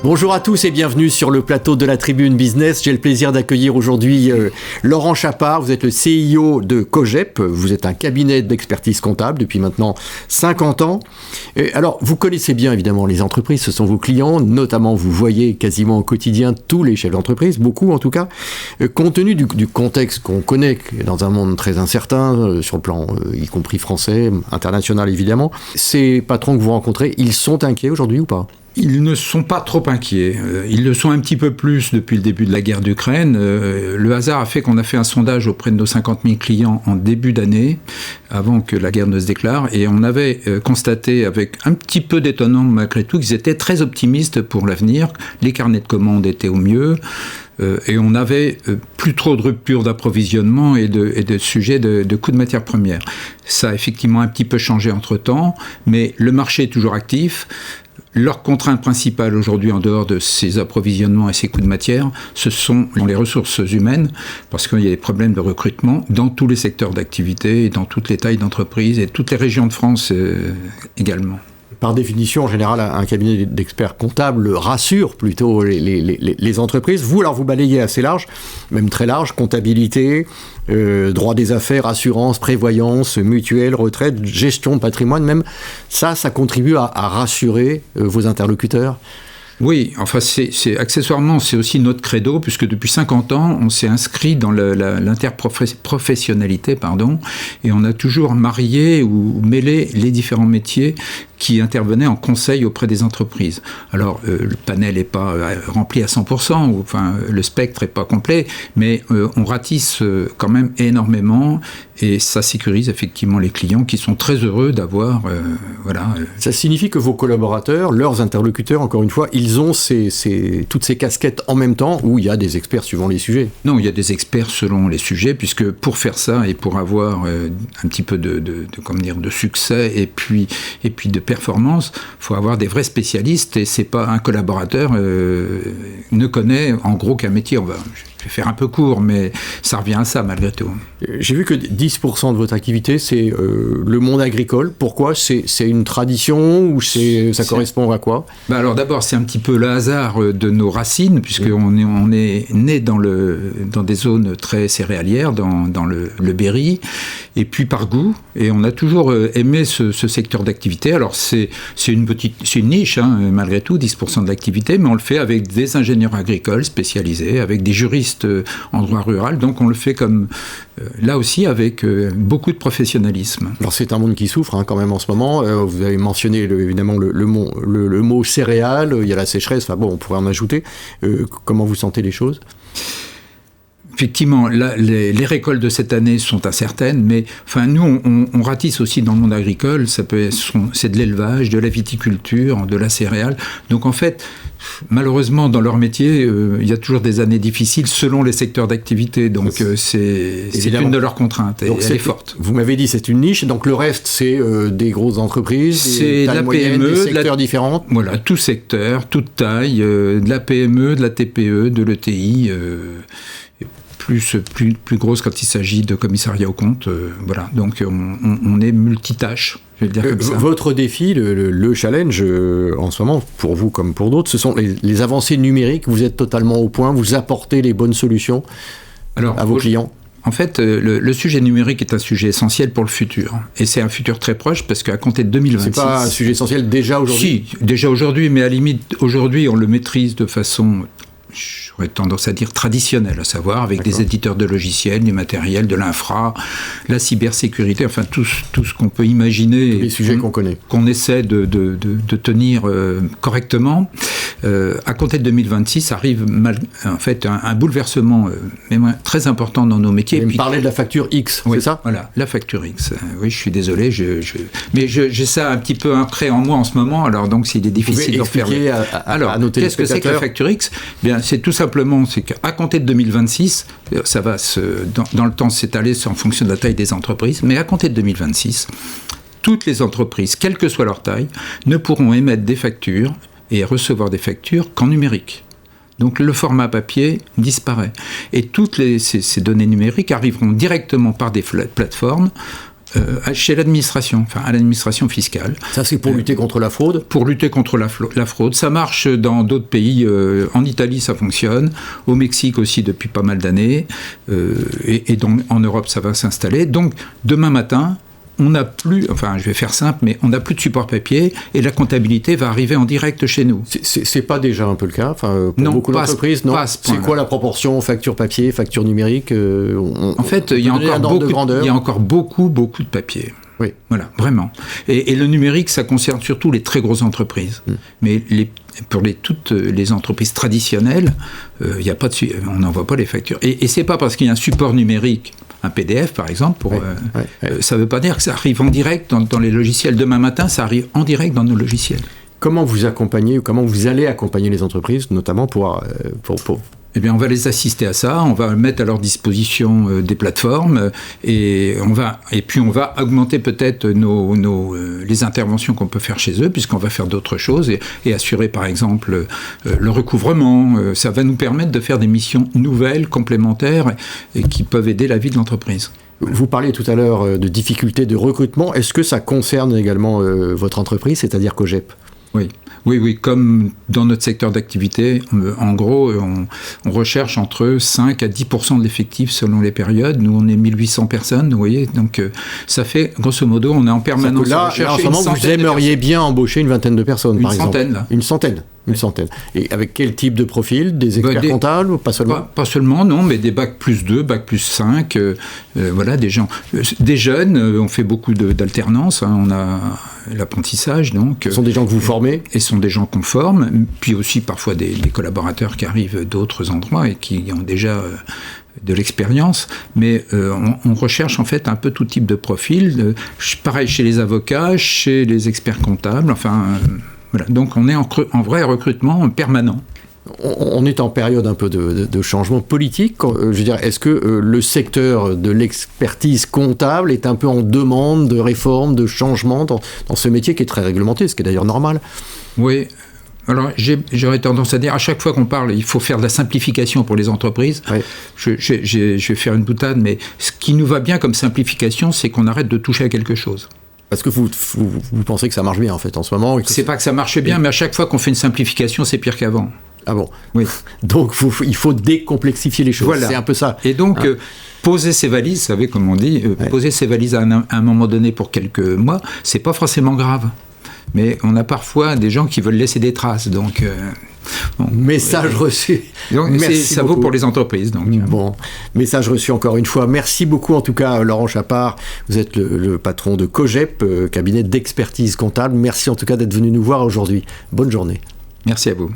Bonjour à tous et bienvenue sur le plateau de la Tribune Business. J'ai le plaisir d'accueillir aujourd'hui Laurent Chapard. Vous êtes le CIO de Cogep. Vous êtes un cabinet d'expertise comptable depuis maintenant 50 ans. Alors, vous connaissez bien évidemment les entreprises, ce sont vos clients. Notamment, vous voyez quasiment au quotidien tous les chefs d'entreprise, beaucoup en tout cas. Compte tenu du contexte qu'on connaît dans un monde très incertain, sur le plan y compris français, international évidemment, ces patrons que vous rencontrez, ils sont inquiets aujourd'hui ou pas ? Ils ne sont pas trop inquiets. Ils le sont un petit peu plus depuis le début de la guerre d'Ukraine. Le hasard a fait qu'on a fait un sondage auprès de nos 50 000 clients en début d'année, avant que la guerre ne se déclare, et on avait constaté avec un petit peu d'étonnement malgré tout qu'ils étaient très optimistes pour l'avenir. Les carnets de commandes étaient au mieux. Et on n'avait plus trop de rupture d'approvisionnement et de sujets de coûts de matières premières. Ça a effectivement un petit peu changé entre-temps, mais le marché est toujours actif. Leur contrainte principale aujourd'hui, en dehors de ces approvisionnements et ces coûts de matière, ce sont les ressources humaines, parce qu'il y a des problèmes de recrutement dans tous les secteurs d'activité, et dans toutes les tailles d'entreprise et toutes les régions de France également. Par définition, en général, un cabinet d'experts comptables rassure plutôt les entreprises. Vous, alors, vous balayez assez large, même très large, comptabilité, droit des affaires, assurance, prévoyance, mutuelle, retraite, gestion de patrimoine, même ça contribue à rassurer vos interlocuteurs. Oui, enfin, accessoirement, c'est aussi notre credo, puisque depuis 50 ans, on s'est inscrit dans l'interprofessionnalité, et on a toujours marié ou mêlé les différents métiers qui intervenaient en conseil auprès des entreprises. Alors, le panel n'est pas rempli à 100%, enfin, le spectre n'est pas complet, mais on ratisse quand même énormément, et ça sécurise effectivement les clients qui sont très heureux d'avoir... Ça signifie que vos collaborateurs, leurs interlocuteurs, encore une fois, ils ont toutes ces casquettes en même temps, où il y a des experts suivant les sujets. Non, il y a des experts selon les sujets, puisque pour faire ça et pour avoir un petit peu de succès et puis de performance, il faut avoir des vrais spécialistes, et c'est pas un collaborateur ne connaît en gros qu'un métier. Je vais faire un peu court, mais ça revient à ça malgré tout. J'ai vu que 10% de votre activité, c'est le monde agricole. Pourquoi ? C'est une tradition ou ça correspond à quoi ? Alors d'abord, c'est un petit peu le hasard de nos racines, puisqu'on est né dans des zones très céréalières, dans le Berry, et puis par goût, et on a toujours aimé ce secteur d'activité. Alors c'est une niche, malgré tout, 10% de l'activité, mais on le fait avec des ingénieurs agricoles spécialisés, avec des juristes en droit rural, donc on le fait comme là aussi avec beaucoup de professionnalisme. Alors c'est un monde qui souffre quand même en ce moment. Vous avez mentionné évidemment le mot céréales, il y a la sécheresse, on pourrait en ajouter. Comment vous sentez les choses ? Effectivement, les récoltes de cette année sont incertaines, mais nous, on ratisse aussi dans le monde agricole. C'est de l'élevage, de la viticulture, de la céréale. Donc en fait, malheureusement, dans leur métier, il y a toujours des années difficiles selon les secteurs d'activité. Donc c'est une de leurs contraintes, et elle est forte. Vous m'avez dit c'est une niche, donc le reste c'est des grosses entreprises, c'est de la PME, des secteurs différents. Voilà, tout secteur, toute taille, de la PME, de la TPE, de l'ETI. Plus grosse quand il s'agit de commissariat aux comptes. Donc on est multitâche, je vais le dire comme ça. Votre défi, le challenge en ce moment, pour vous comme pour d'autres, ce sont les avancées numériques. Vous êtes totalement au point, vous apportez les bonnes solutions à vos clients. En fait, le sujet numérique est un sujet essentiel pour le futur. Et c'est un futur très proche, parce qu'à compter de 2026... C'est pas un sujet essentiel déjà aujourd'hui ? Si, déjà aujourd'hui, mais à la limite, aujourd'hui, on le maîtrise de façon... j'aurais tendance à dire traditionnelle, à savoir avec des éditeurs de logiciels, du matériel, de l'infra, la cybersécurité, enfin tout ce qu'on peut imaginer. Les sujets qu'on connaît. Qu'on essaie de tenir correctement. À compter de 2026, arrive un bouleversement très important dans nos métiers. Vous parlez de la facture X, oui, c'est ça ? Voilà, la facture X. Oui, je suis désolé, mais j'ai ça un petit peu ancré en moi en ce moment, alors donc s'il est difficile d'en faire... Alors, à nos téléspectateurs. Qu'est-ce que c'est que la facture X ? Bien, c'est tout simplement, c'est qu'à compter de 2026, ça va dans le temps s'étaler en fonction de la taille des entreprises, mais à compter de 2026, toutes les entreprises, quelle que soit leur taille, ne pourront émettre des factures et recevoir des factures qu'en numérique. Donc le format papier disparaît. Et toutes ces données numériques arriveront directement par des plateformes Chez l'administration, enfin à l'administration fiscale. Ça, c'est pour lutter contre la fraude ? Pour lutter contre la fraude. Ça marche dans d'autres pays. En Italie, ça fonctionne. Au Mexique aussi, depuis pas mal d'années. Et donc, en Europe, ça va s'installer. Donc, demain matin, on n'a plus, enfin je vais faire simple, mais on n'a plus de support papier et la comptabilité va arriver en direct chez nous. C'est pas déjà un peu le cas, enfin, pour non, beaucoup d'entreprises, non. C'est quoi la proportion facture papier, facture numérique En fait, il y a encore beaucoup de papier. Oui. Voilà, vraiment. Et le numérique, ça concerne surtout les très grosses entreprises. Mais pour toutes les entreprises traditionnelles, y a pas on n'envoie pas les factures. Et c'est pas parce qu'il y a un support numérique, un PDF par exemple, ça ne veut pas dire que ça arrive en direct dans les logiciels. Demain matin, ça arrive en direct dans nos logiciels. Comment vous accompagnez, ou comment vous allez accompagner les entreprises, notamment pour Eh bien, on va les assister à ça, on va mettre à leur disposition des plateformes et puis on va augmenter peut-être les interventions qu'on peut faire chez eux, puisqu'on va faire d'autres choses et assurer par exemple le recouvrement. Ça va nous permettre de faire des missions nouvelles, complémentaires et qui peuvent aider la vie de l'entreprise. Vous parliez tout à l'heure de difficultés de recrutement. Est-ce que ça concerne également votre entreprise, c'est-à-dire Cogep ? Oui, comme dans notre secteur d'activité, en gros, on recherche entre 5 à 10% de l'effectif selon les périodes. Nous, on est 1800 personnes, vous voyez, donc ça fait, grosso modo, on est en permanence à rechercher en ce moment, vous aimeriez bien embaucher une vingtaine de personnes, par exemple. Une centaine. Et avec quel type de profil ? Des experts comptables ou pas seulement ? Pas seulement, non, mais des bac plus 2, bac plus 5, voilà, des gens. Des jeunes, on fait beaucoup d'alternance, on a l'apprentissage, donc. Ce sont des gens que vous formez ? Et ce sont des gens qu'on forme, puis aussi parfois des collaborateurs qui arrivent d'autres endroits et qui ont déjà de l'expérience, mais on recherche en fait un peu tout type de profil, pareil chez les avocats, chez les experts comptables, enfin... Voilà. Donc on est en vrai recrutement permanent. On est en période un peu de changement politique. Je veux dire, est-ce que le secteur de l'expertise comptable est un peu en demande de réforme, de changement dans ce métier qui est très réglementé, ce qui est d'ailleurs normal ? Oui. Alors, j'aurais tendance à dire, à chaque fois qu'on parle, il faut faire de la simplification pour les entreprises. Oui. Je vais faire une boutade, mais ce qui nous va bien comme simplification, c'est qu'on arrête de toucher à quelque chose. Parce que vous pensez que ça marche bien, en fait, en ce moment ? C'est pas que ça marche bien, mais à chaque fois qu'on fait une simplification, c'est pire qu'avant. Ah bon ? Oui. Donc, il faut décomplexifier les choses. Voilà. C'est un peu ça. Et donc, poser ses valises, vous savez, comme on dit, poser ses valises à un moment donné pour quelques mois, c'est pas forcément grave. Mais on a parfois des gens qui veulent laisser des traces, donc... Message reçu. Donc, ça vaut pour les entreprises. Donc. Bon, message reçu encore une fois. Merci beaucoup en tout cas, Laurent Chapard. Vous êtes le patron de Cogep, cabinet d'expertise comptable. Merci en tout cas d'être venu nous voir aujourd'hui. Bonne journée. Merci à vous.